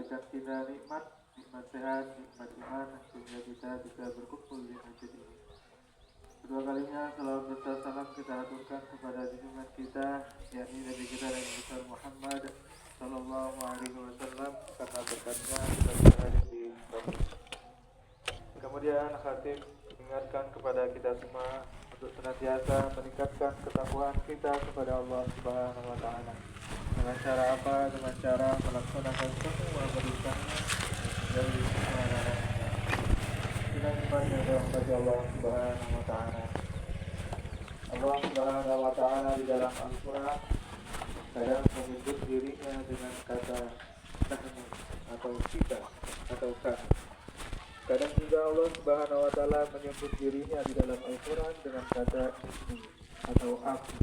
berikan kita nikmat sehat, nikmat iman, sehingga kita bisa berkumpul di masjid ini. Kedua kalinya salawat serta salam kita aturkan kepada junjungan kita, yakni Nabi kita Nabi besar Muhammad Sallallahu Alaihi Wasallam, karena berkatnya kita bisa hadir di masjid. Kemudian khatib mengingatkan kepada kita semua untuk senantiasa meningkatkan ketakwaan kita kepada Allah Subhanahu Wa Taala. Dengan cara apa? Dengan cara melaksanakan semua perintahnya dari semua larangannya. Kita iman kepada Allah Subhanahu Wa Taala. Allah Subhanahu Wa Taala di dalam Al-Quran kadang menyebut dirinya dengan kata nahnu atau kita atau kami. Kadang juga Allah Subhanahu Wa Taala menyebut dirinya di dalam Al-Quran dengan kata ini atau aku,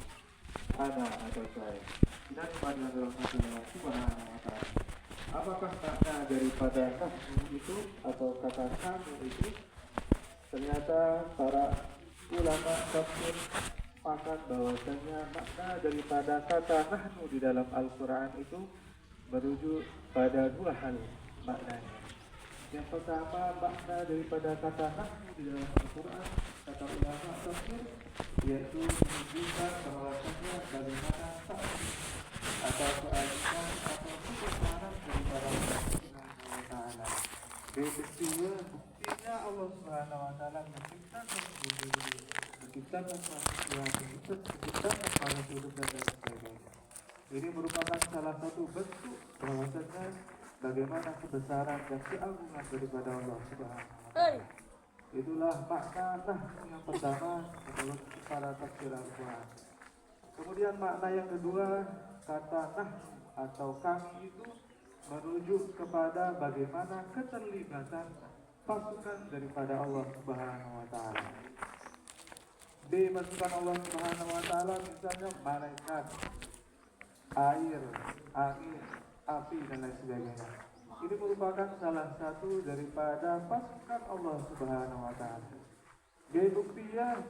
ana atau saya. Dan pada Allah Subhanahu Wa Taala. Apakah makna daripada nahnu itu atau kata kami itu? Ternyata para ulama tafsir sepakat bahwasanya makna daripada kata nahnu di dalam Al-Quran itu merujuk pada dua hal maknanya. Yang pertama, makna daripada kata nahnu di dalam Al-Quran, kata ulama tafsir, yaitu menunjukkan bahwasanya bagaimana saksi atau keadilan atau kebenaran daripada Allah Subhanahu Wa Taala. Buktinya Allah Subhanahu Wa Taala menciptakan bumi ini, menciptakan manusia, menciptakan para hidup dan lain sebagainya. Ini merupakan salah satu bentuk bahwasanya bagaimana kebesaran dan keagungan daripada Allah Subhanahu Wa Taala. Itulah makna nahnu yang pertama menurut para tafsir Al-Quran. Kemudian makna yang kedua, kata nahnu atau kami itu merujuk kepada bagaimana keterlibatan pasukan daripada Allah Subhanahu Wa Taala. Pasukan Allah Subhanahu Wa Taala misalnya malaikat, air, angin, api dan lain sebagainya. Ini merupakan salah satu daripada pasukan Allah Subhanahu Wa Taala.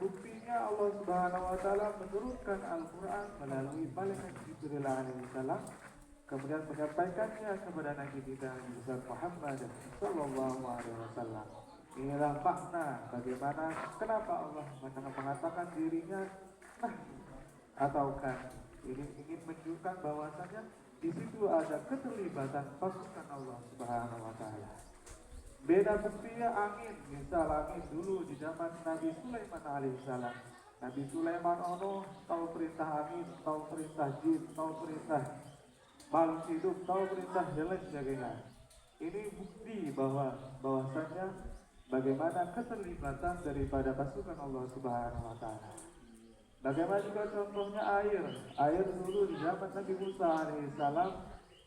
Buktinya Allah Subhanahu Wa Taala menurunkan Al-Quran melalui malaikat Jibril alaihi salam, kemudian menyampaikannya kepada Nabi kita Muhammad Sallallahu Alaihi Wasallam. Inilah makna bagaimana kenapa Allah mengatakan dirinya atau kami. Ini ingin menunjukkan bahwasanya di situ ada keterlibatan pasukan Allah Subhanahu Wa Taala. Beda buktinya angin, misal angin dulu di zaman Nabi Sulaiman alaihissalam. Nabi Sulaiman tahu perintah angin, tahu perintah jin, tahu perintah makhluk hidup, tahu perintah dan lain sebagainya. Ini bukti bahwasanya bagaimana keterlibatan daripada pasukan Allah Subhanahu Wa Taala. Bagaimana juga contohnya air dulu di zaman Nabi Musa alaihissalam,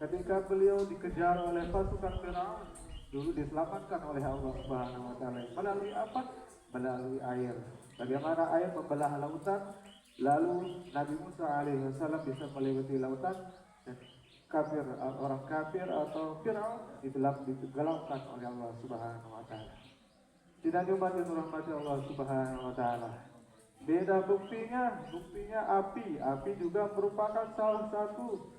ketika beliau dikejar oleh pasukan Firaun, dulu diselamatkan oleh Allah Subhanahu Wa Taala. Melalui apa? Melalui air. Bagaimana air membelah lautan, lalu Nabi Musa alaihissalam bisa melewati lautan dan orang kafir atau Firaun digelapkan oleh Allah Subhanahu Wa Taala. Tidak umat yang dirahmati Allah Subhanahu Wa Taala. Beda buktinya api. Api juga merupakan salah satu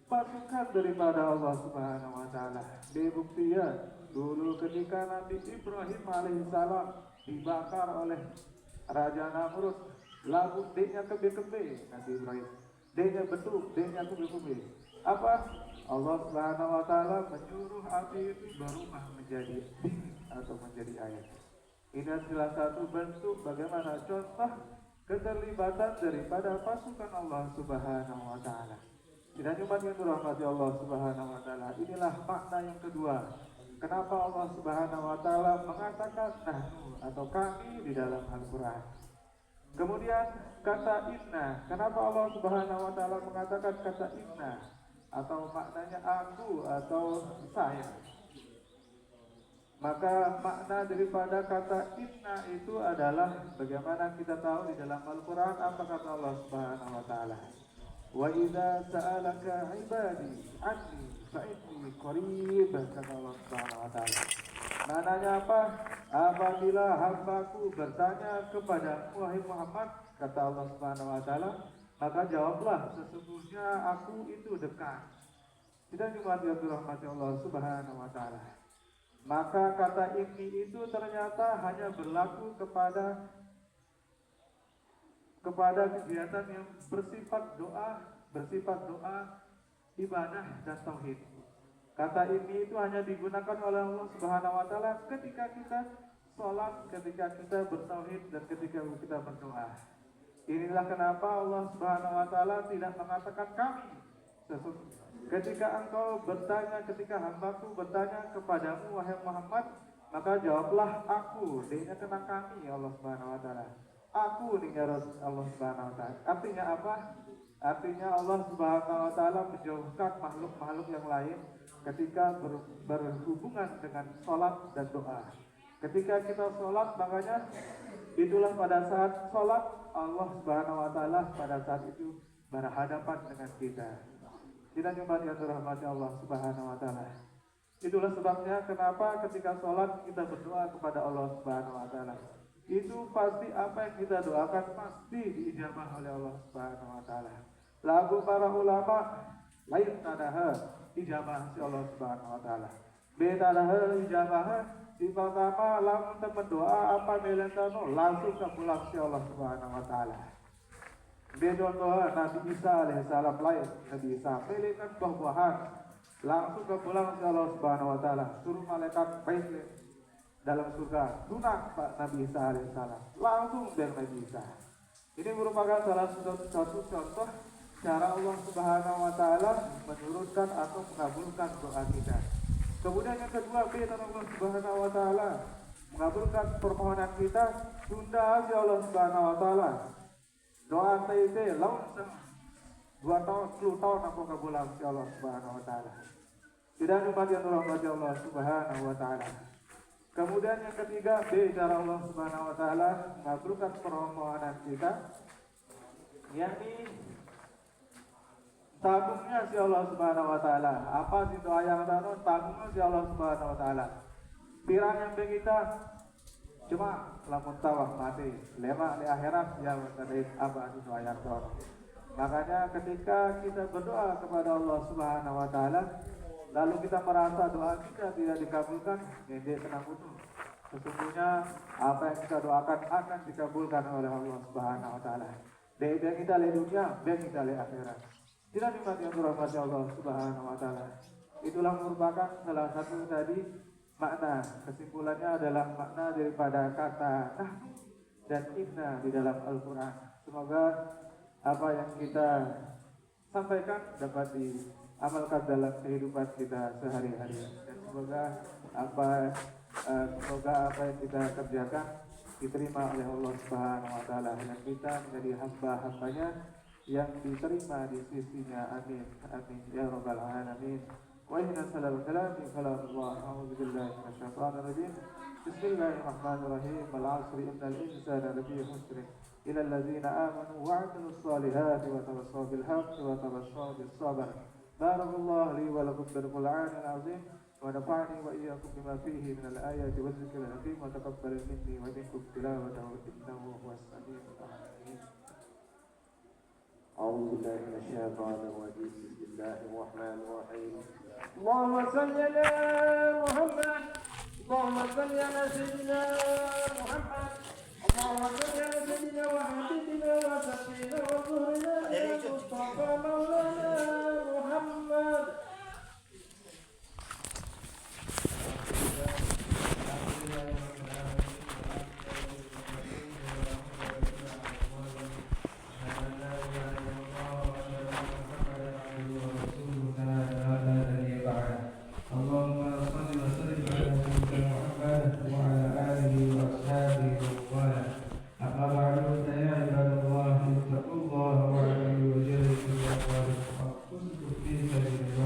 pasukan daripada Allah Subhanahu Wa Taala. Buktinya dulu ketika Nabi Ibrahim alaihissalam dibakar oleh Raja Namrud, lalu D-nya kebe-kebe Nabi Ibrahim. D-nya betul, D-nya kebe-kebe. Apa? Allah Subhanahu Wa Taala menyuruh api itu berubah menjadi dingin atau menjadi air. Ini adalah satu bentuk bagaimana contoh keterlibatan daripada pasukan Allah Subhanahu Wa Taala. Tidak cuma yang dirahmati Allah Subhanahu Wa Taala. Inilah makna yang kedua. Kenapa Allah Subhanahu Wa Taala mengatakan nahnu atau kami di dalam Al-Quran. Kemudian kata inna. Kenapa Allah Subhanahu Wa Taala mengatakan kata inna atau maknanya aku atau saya. Maka makna daripada kata inna itu adalah bagaimana kita tahu di dalam Al-Quran apa kata Allah Subhanahu Wa Taala. Wa idza sa'alaka 'ibadi 'anni fa inni qarib, kata Allah Subhanahu Wa Taala. Maknanya apa? Apabila hambaku bertanya kepada wahai Muhammad, kata Allah Subhanahu Wa Taala, maka jawablah sesungguhnya aku itu dekat. Tidak dimati yang dirahmati Allah Subhanahu wa Ta'ala. Maka kata ini itu ternyata hanya berlaku kepada kegiatan yang bersifat doa, ibadah dan tauhid. Kata ini itu hanya digunakan oleh Allah Subhanahu wa Ta'ala ketika kita sholat, ketika kita bertauhid, dan ketika kita berdoa. Inilah kenapa Allah Subhanahu wa Ta'ala tidak mengatakan kami. Ketika engkau bertanya, ketika hambaku bertanya kepadamu wahai Muhammad, maka jawablah aku. Dia kena kami Allah Subhanahu wa Ta'ala. Aku nih Allah Subhanahu wa Ta'ala. Artinya apa? Artinya Allah Subhanahu wa Ta'ala menjauhkan makhluk-makhluk yang lain ketika berhubungan dengan sholat dan doa. Ketika kita sholat, makanya itulah pada saat sholat Allah Subhanahu wa Ta'ala pada saat itu berhadapan dengan kita. Tidak cuma yang dirahmati Allah Subhanahu wa Ta'ala. Itulah sebabnya kenapa ketika sholat kita berdoa kepada Allah Subhanahu wa Ta'ala. Itu pasti apa yang kita doakan pasti diijabah oleh Allah Subhanahu wa Ta'ala. Lagu para ulama lain tadaha ijabah si Allah Subhanahu wa Ta'ala. Betadaha ijabah di pertama lamun berdoa apa melentano langsung kepulang si Allah Subhanahu wa Ta'ala. Contoh Nabi Isa alaihissalam lain, Nabi Isa melihat buah-buahan langsung kepulang si Allah Subhanahu wa Ta'ala. Suruh malaikat baik dalam surga lunak Pak Nabi Isa alaihissalam langsung dari Nabi Isa. Ini merupakan salah satu contoh cara Allah Subhanahu wa Ta'ala menurunkan atau mengabulkan doa kita. Kemudian yang kedua, Allah Subhanahu wa Ta'ala mengabulkan permohonan kita. Tunda aja Allah Subhanahu wa Ta'ala doa TT langsung 2 tahun 10 tahun aku kabulan si Allah Subhanahu wa Ta'ala. Tidak dimati yang dirahmati Allah Subhanahu wa Ta'ala. Kemudian yang ketiga, cara Allah Subhanahu wa Ta'ala mengabulkan permohonan kita, yakni tabungnya si Allah Subhanahu wa Ta'ala. Apa sih doa yang tano? Tabungnya si Allah Subhanahu wa Ta'ala. Pirang yang kita cuma lamun tawah mati lema di akhirat yang tadi apa sih doa yang tano. Makanya ketika kita berdoa kepada Allah Subhanahu wa Ta'ala, lalu kita merasa doa kita tidak dikabulkan, dia tenang utuh. Sesungguhnya apa yang kita doakan akan dikabulkan oleh Allah Subhanahu wa Ta'ala. Baik kita di dunia, baik kita di akhirat. Tidak dimati yang dirahmati Allah Subhanahu wa Ta'ala. Itulah merupakan salah satu tadi makna. Kesimpulannya adalah makna daripada kata nahnu dan inna di dalam Al-Quran. Semoga apa yang kita sampaikan dapat diamalkan dalam kehidupan kita sehari-hari. Dan semoga apa yang kita kerjakan diterima oleh Allah Subhanahu wa Ta'ala, dan kita menjadi hamba-hambanya yang diterima di sisinya. Amin amin ya rabbal alamin. Wa inna sallallahu alaihi wa a'udzu billahi minasyaitonir rajim. Bismillahirrahmanirrahim. Wal 'asri innal insana lafi khusr illa alladzina amanu wa 'amilus solihati wa tawassaw bil haqqi wa tawassaw bis sabr. Barakallahu li wa lakum bil Qur'anil 'azim wa nafa'ani wa iyyakum bima fihi minal ayati waz zikril hakim wa taqabbal minni wa minkum tilawatahu innahu huwas samiul 'alim. أعوذ بالله من الشيطان الرجيم. بسم الله الرحمن الرحيم. اللهم صل على محمد. اللهم صل على سيدنا محمد. اللهم صل على سيدنا وحبيبنا وسيدنا وظهرنا المصطفى مولانا محمد. في سبيل الله.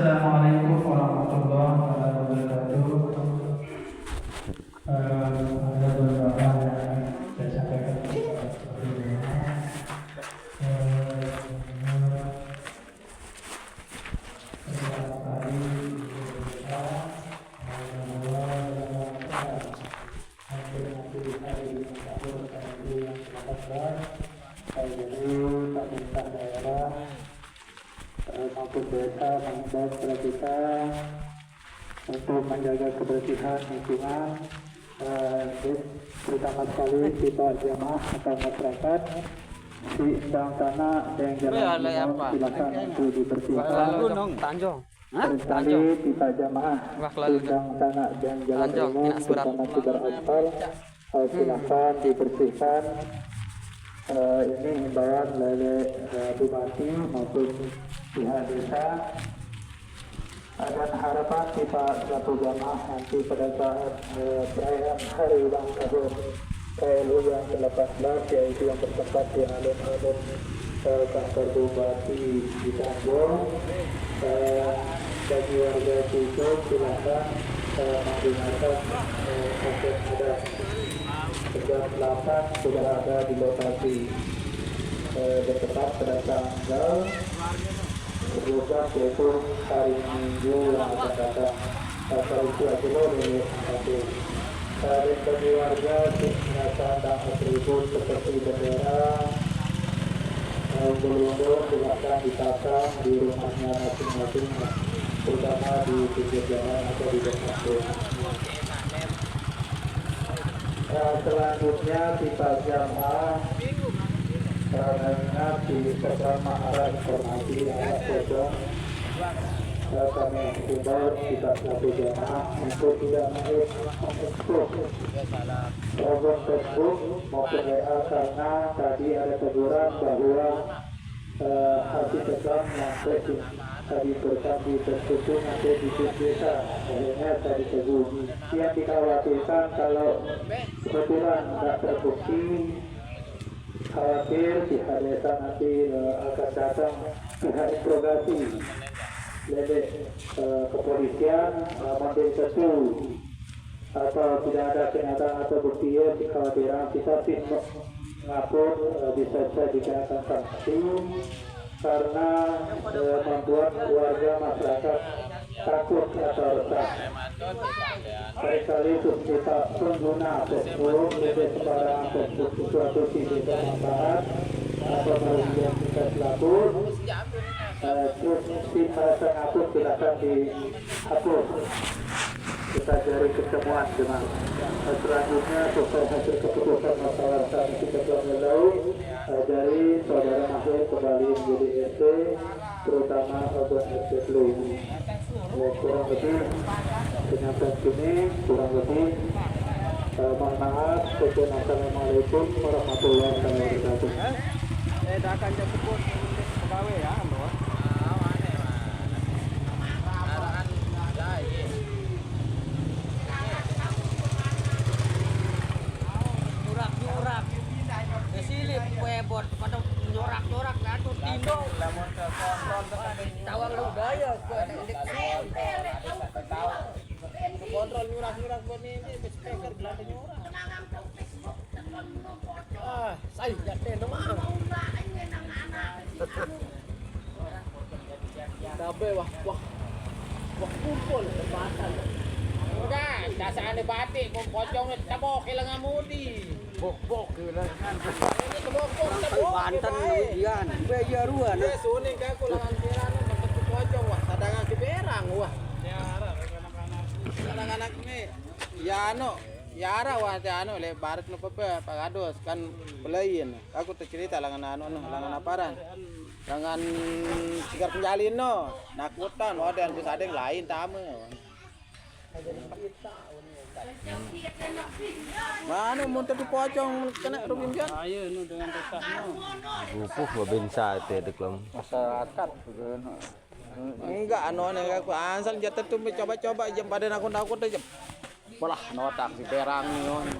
Assalamualaikum warahmatullahi wabarakatuh. Ada beberapa yang saya sampaikan seperti ini. Pertama kali kita pemerintah daerah maupun desa mengimbau kepada kita untuk menjaga kebersihan lingkungan, terutama sekali kita jamaah atau masyarakat di bidang tanah dan jalan silakan untuk dibersihkan. Sekali kita jamaah bidang tanah dan jalan umum terutama sudar aspal silakan dibersihkan. Ini himbauan dari bupati maupun pihak desa. Dan harapan kita satu jamaah nanti pada saat perayaan hari ulang tahun KLU yang ke-18 yaitu yang bertempat di alun-alun kantor bupati di Tanjung. Bagi warga itu silakan menggunakan paket adat. Jam 8 sudah ada di lokasi bertempat pada tanggal 12 yaitu hari Minggu yang akan datang. Hari itu adalah hari bagi warga menggunakan dan atribut seperti bendera, belum silakan dipasang di rumahnya masing-masing, terutama di pinggir jalan atau di depan. Selanjutnya kita jamaah mengingat di pertama arah informasi arah pojok kami himbau kita satu jamaah untuk tidak mengekspos program Facebook maupun WA karena tadi ada teguran bahwa hati tegang sampai tadi bertadi tertutup nanti di desa akhirnya tadi teguh yang dikhawatirkan kalau kebetulan tidak terbukti khawatir pihak desa nanti akan datang pihak interogasi lebih kepolisian mengambil sesuatu atau tidak ada kenyataan atau bukti kekhawatiran kita tim ngapur bisa saja dikenakan sanksi karena membuat warga masyarakat takut atau resah. Kali-kali kita pengguna Facebook lebih sembarang Facebook sesuatu tidak bermanfaat atau merugikan kita selaku terus kita hapus silakan dihapus. Kita cari ketemuan dengan selanjutnya sesuai hasil keputusan masalah kami kita telah melalui dari saudara Mahfud kembali menjadi RT terutama Abang RT Blue. Kurang lebih penyampaian ini kurang lebih mohon maaf. Assalamualaikum warahmatullahi wabarakatuh. Dah akan jemput pegawai ya, Mbak. Silip webot pada nyorak-nyorak atau tindo lamun ke kontrol tawang budaya ke kontrol nyurak-nyurak boni ini speaker belanda nyorak saya jaten mah tabe wah kumpul tempatan udah dasane batik pocong tabok kelangan mudi bok kelangan Banten ujian bejaruan suning ka kulangan pirana bentuk pocong wah sadangan di berang wah anak-anak ni Yara wah anu le barat nu pepe pagados kan belain aku tercerita langan anu langan aparan langan sigar penjalin no nakutan oh dan bisa ada yang lain tamu mana muntah di pocong kena rubin kan ayo nu dengan resahnya rupuh babinsa teh deklem masyarakat enggak anu aku asal jatuh tuh coba-coba jam pada nakut-nakut aja polah notak si perang nih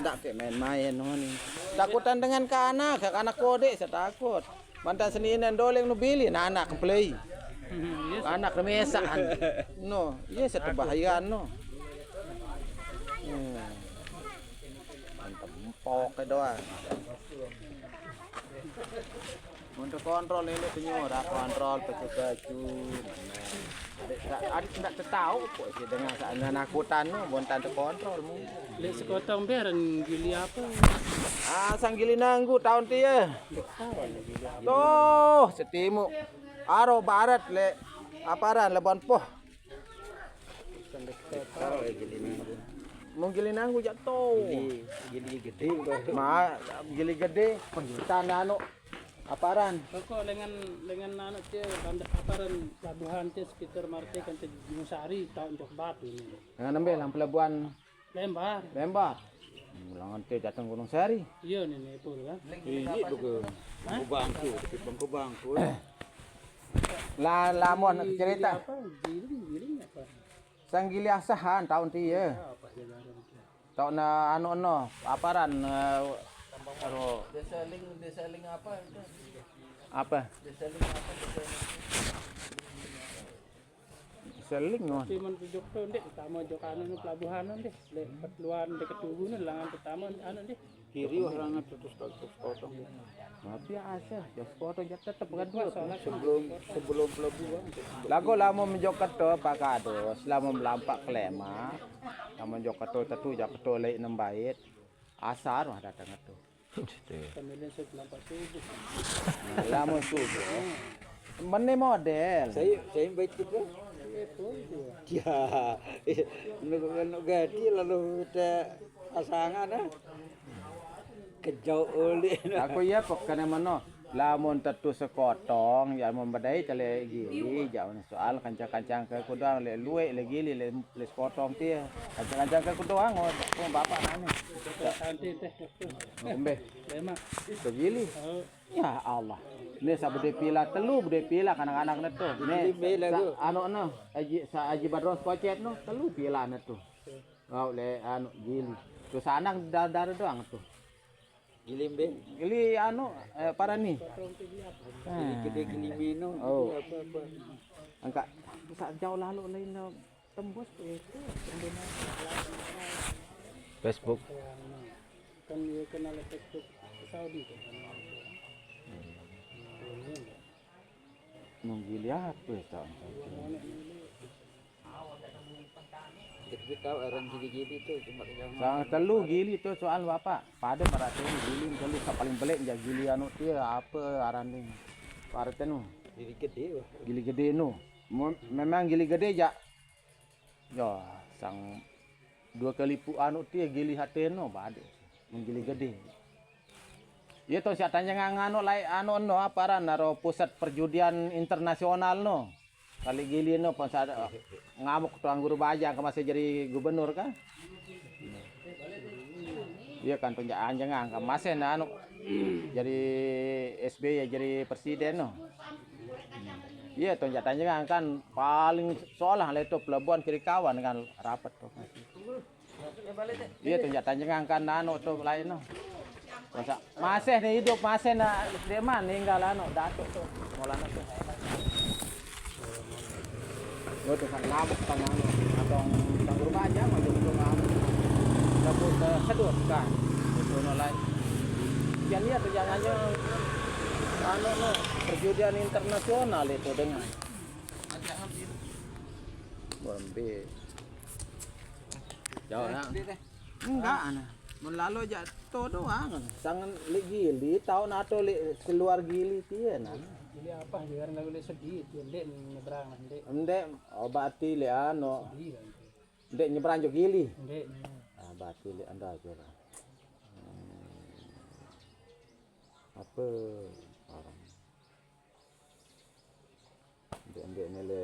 enggak kayak main-main nih takutan dengan ke anak kode saya takut mantan Senin dan doleng nu bili anak play Anak mesaan. No, iya satu bahaya no. Mantap empok ke doang. Untuk kontrol ini penyuara kontrol baju. Adik tidak tahu kok sih dengan saatnya nakutan no, bontan kontrol mu. Lek sekotong beren gili apa? Sang gili nanggu tahun dia. Tuh setimu. Aro barat le aparan lebon poh. Mau gili nanggu jatuh. Gili gede. Gili gede. Penjutaan anu aparan. Kok lengan anak dia bandar aparan pelabuhan dia sekitar Marte kan Gunung Sari tahun Jok Batu ini. Dengan ambil pelabuhan Lembar. Ulangan teh datang Gunung Sari. Iya nih pur kan. Ini bukan bangku bangku. Lamon cerita. Apa? Giling apa? Sang gili asahan tahun dia. Tahun anu aparan aro Desaling apa itu? apa? Desaling apa? Seling no. Cuman tujuk tuh deh, pertama jok anu pelabuhan deh, lek perluan dekat tubuh langan pertama anu deh. Kiri orang terus potong. Tapi asa, jos foto jat tetep kan Sebelum pelabuhan. lagu lama menjokat to pakado, selama melampak kelema. Lama menjokat to tatu jak to lek 6 bait. Asar mah datang tu. Pemilihan sebelah subuh. Lama subuh. Mene model. Saya baik itu. Ya, nuk gadi lalu kita pasangan kejauh oleh. Aku ya pokoknya mana lamun tetu sekotong ya membadai tele gili jauh soal kancang-kancang ke kudang le luwe le gili le sekotong dia kancang-kancang ke kudang oh bapak nane Nanti teh. ngombe Lema. ke gili ya Allah ini sabede pila telu bude pila anak-anak netu ini anu no aji badron pocet no telu pila netu oh le anu gili terus anak dar doang tuh Gilimbe, gili anu para nih gede gilimino. oh angka saat jauh lalu lain tembus itu Facebook Kan dia kenal Facebook Saudi kan. menggili apa tahun Kita tahu orang gili-gili itu cuma sang telu gili tu soal bapak pada perhatian gili telu paling pelik ya gili anu dia apa arane parten gili gede. gili gede nu memang gili gede ya sang 2 kali pu anu dia gili hati nu bade menggili gede iya to sia tanya ngano lai anu no aparan naro pusat perjudian internasional no kali gili no pas ada ngamuk tuang guru bajang ke masih jadi gubernur kan iya kan tunjangan jangan ke masih anu jadi SBY jadi presiden no iya tunjangan jangan kan paling seolah itu pelabuhan kiri kawan kan rapat tuh iya tunjangan jangan kan anu tuh lain no masih nih hidup masih na deman ninggal anu datuk tuh molana tuh itu kan ngamuk kan anu atau tanggur aja maju ke ngamuk tapi sedot kan itu nolai yang lihat jangannya anu no perjudian internasional itu dengan bombe jauh ya enggak ana melalui jatuh doang sangan li gili tahun atau li keluar gili tien Gili apa biar enggak boleh sedih, ndek nyebrang ndek. ndek obati li anu ndek nyebrang jo gili Ndek. bati li anda aja apa orang ndek nele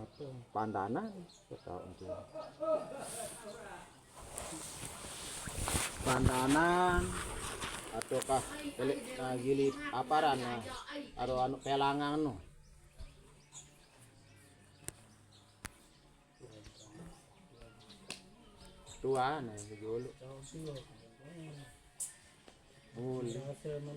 apa pandanan tahu itu pandanan ataukah gili aparan atau anu pelangan no tua nih dulu boleh